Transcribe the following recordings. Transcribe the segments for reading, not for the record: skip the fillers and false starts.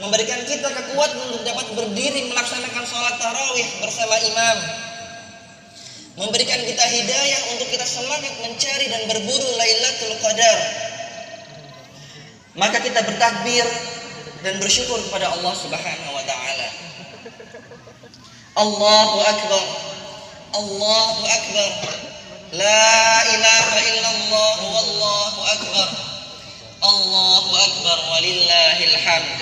memberikan kita kekuatan untuk dapat berdiri melaksanakan sholat tarawih bersama imam, memberikan kita hidayah untuk kita semangat mencari dan berburu Lailatul Qadar. Maka kita bertakbir dan bersyukur kepada Allah Subhanahu wa taala. Allahu akbar. Allahu akbar. La ilaha illallah wallahu akbar. Allahu akbar walillahil hamd.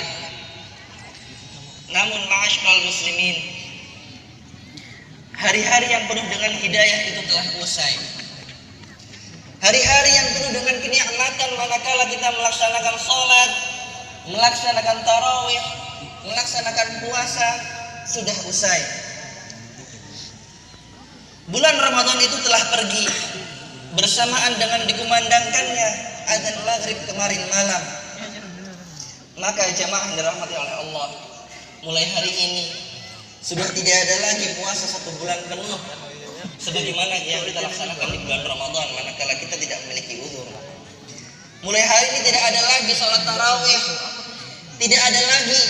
Namun ma'asyiral muslimin, hari-hari yang penuh dengan hidayah itu telah usai. Hari-hari yang penuh dengan kenikmatan manakala kita melaksanakan sholat, melaksanakan tarawih, melaksanakan puasa sudah usai. Bulan Ramadan itu telah pergi bersamaan dengan dikumandangkannya adzan maghrib kemarin malam. Maka jamaah yang dirahmati oleh Allah, mulai hari ini sudah tidak ada lagi puasa 1 bulan penuh sebagaimana yang kita laksanakan di bulan Ramadan manakala kita tidak memiliki uzur. Mulai hari ini tidak ada lagi salat tarawih, tidak ada lagi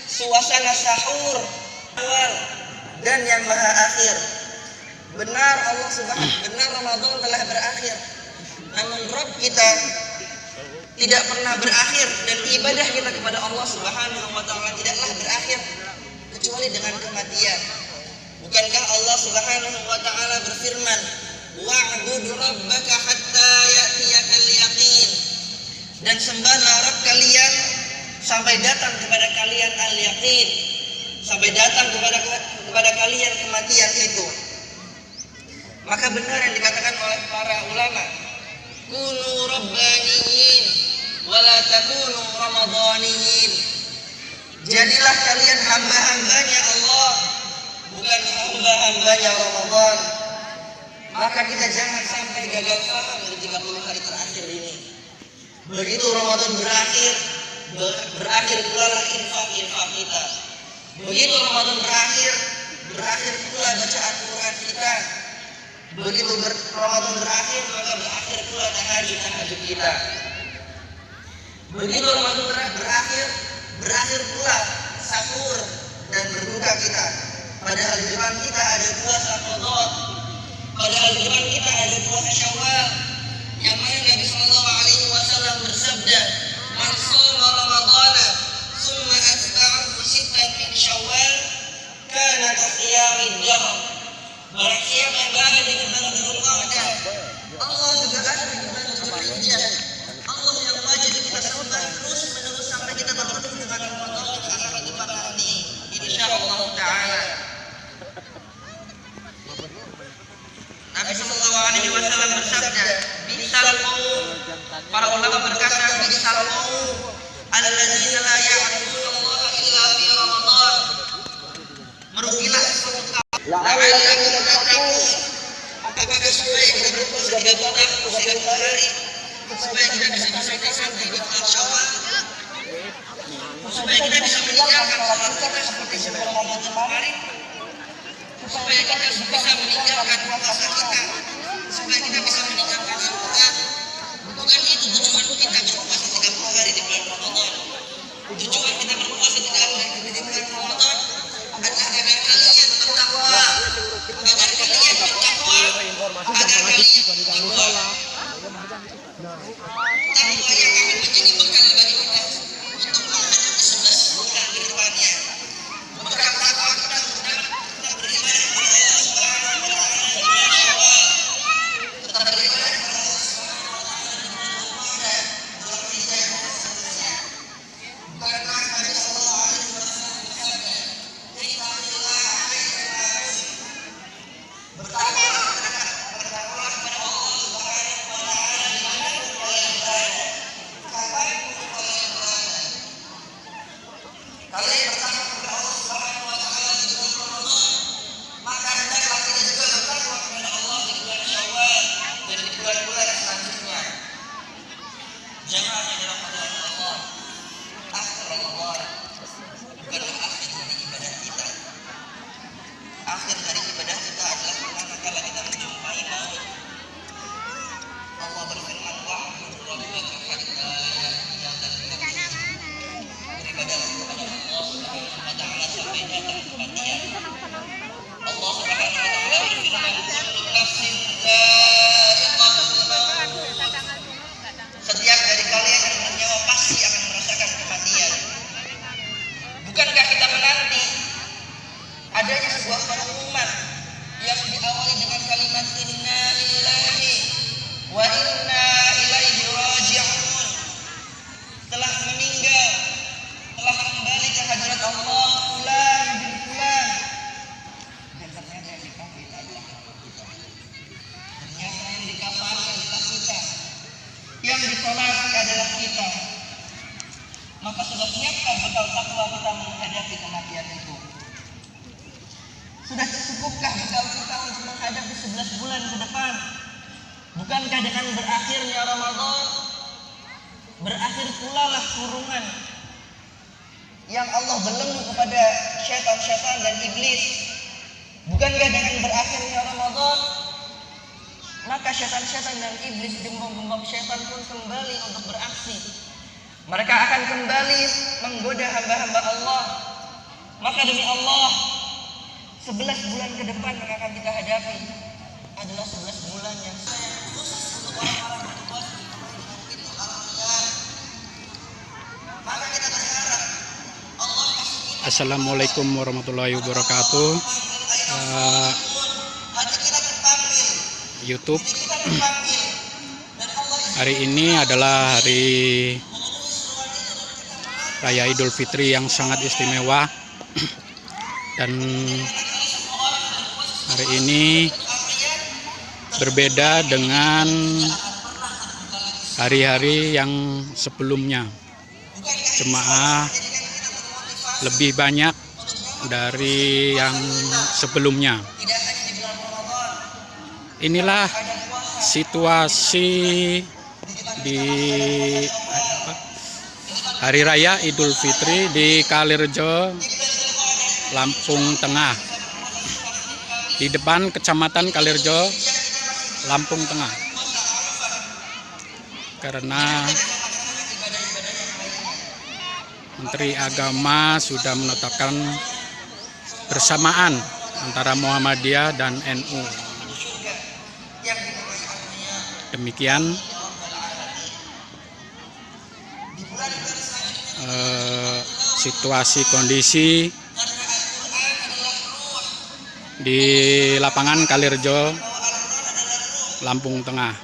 suasana sahur awal dan yang maha akhir. Benar Allah Subhanahu, benar Ramadan telah berakhir, namun Rabb kita tidak pernah berakhir dan ibadah kita kepada Allah Subhanahu wa taala tidaklah berakhir kecuali dengan kematian. Bukankah Allah Subhanahu wa taala berfirman, "Wa'budu rabbaka hatta ya'tiyakal yaqin." Dan sembahlah Rabb kalian sampai datang kepada kalian al-yaqin, sampai datang kepada kalian kematian itu. Maka benar yang dikatakan oleh para ulama, kunu rabbaniyin wala takunu ramadaniyin. Jadilah kalian hamba-hambanya Allah, bukan hamba-hambanya Ramadan. Maka kita jangan sampai gagal paham di 30 hari terakhir ini. Begitu Ramadan berakhir pula lah infak kita. Begitu Ramadan berakhir pula bacaan Quran kita. Begitu Ramadan berakhir, maka berakhir pula tahajud kita. Begitu Ramadan berakhir pula sahur dan berbuka kita. Padahal di depan kita ada puasa qadha. Padahal di depan kita ada puasa Syawal, yang mana Nabi sallallahu alaihi wasallam bersabda, "Man shoma Ramadhana tsumma atba'ahu sittan min Syawal, kana qiyamid dahr." Barang siapa yang berada di bulan Dzulqa'dah, Allah juga ada di bulan Dzulhijjah. Allah yang wajib kita sembah terus menerus sampai kita bertemu dengan Ramadan di akhirat depan nanti, insyaallah taala. Nabi sallallahu alaihi wasallam bersabda, "Bisal qaum," para ulama berkata, "Bisal qaum alladzina la ya'rifuna Allah illa fi Ramadan." Merugilah kaum la'allakum tattaqun. Apakah supaya kita berpuasa 30 hari, supaya kita bisa santai-santai di bulan Syawal, supaya kita bisa meninggalkan sholat kita seperti sebelum Ramadan kemarin, supaya kita bisa meninggalkan puasa kita, supaya kita bisa meninggalkan sholat. Bukan itu tujuan kita berpuasa 30 hari di bulan Ramadan. Tujuan kita berpuasa 30 hari di bulan Ramadan adalah agar kalian bertakwa, agar kalian bertakwa, agar kalian bertakwa. Takwa yang akan menjadi bekal bagi kita untuk menghadapi 11 bulan ke depannya. Bekal takwa kita untuk tetap beribadah kepada Allah Subhanahu wa taala di bulan Syawal, tetap beribadah kepada Allah Subhanahu wa taala di bulan Ramadan, Dzulhijjah dan seterusnya. Bukankah Nabi sallallahu alaihi wasallam bersabda, "Ittaqillah haitsu ma kunt." Bertakwalah kepada Allah Subhanahu wa taala di mana pun kalian berada, kapanpun beribadahlah kepada Allah Subhanahu wa taala sampai datang kematian. Allah Subhanahu wa taala berfirman, "Kullu nafsin dha'iqatul maut." Setiap dari kalian yang bernyawa pasti akan merasakan kematian. Bukankah kita menanti adanya sebuah pengumuman yang diawali dengan kalimat inna lillahi wa inna ilaihi raji'un, telah meninggal, telah kembali ke hadirat Allah fulan bin fulan, dan ternyata yang dikafani adalah kita. Ternyata yang dikafani adalah kita, yang disolati adalah kita. Maka sudah siapkah bekal takwa kita menghadapi kematian itu? Sudah cukupkah bekal kita untuk menghadapi 11 bulan ke depan? Bukankah dengan berakhirnya Ramadan, berakhir pula lah kurungan yang Allah belenggu kepada syaitan-syaitan dan iblis? Bukankah dengan berakhirnya Ramadan, maka syaitan-syaitan dan iblis, gembong-gembong syaitan pun kembali untuk beraksi? Mereka akan kembali menggoda hamba-hamba Allah. Maka demi Allah, 11 bulan ke depan yang akan kita hadapi adalah 11 bulan yang khusus untuk orang-orang berbuat pintu arahnya. Maka kita berharap Allah kasih kita. Assalamualaikum warahmatullahi wabarakatuh. Hati kita terpanggil, YouTube. hati kita terpanggil, dan Allah Hari ini adalah hari Raya Idul Fitri yang sangat istimewa. Dan hari ini berbeda dengan hari-hari yang sebelumnya. Jemaah lebih banyak dari yang sebelumnya. Inilah situasi di Hari Raya Idul Fitri di Kalirjo, Lampung Tengah. Di depan Kecamatan Kalirjo, Lampung Tengah. Karena Menteri Agama sudah menetapkan bersamaan antara Muhammadiyah dan NU. Demikian situasi kondisi di lapangan Kalirjo, Lampung Tengah.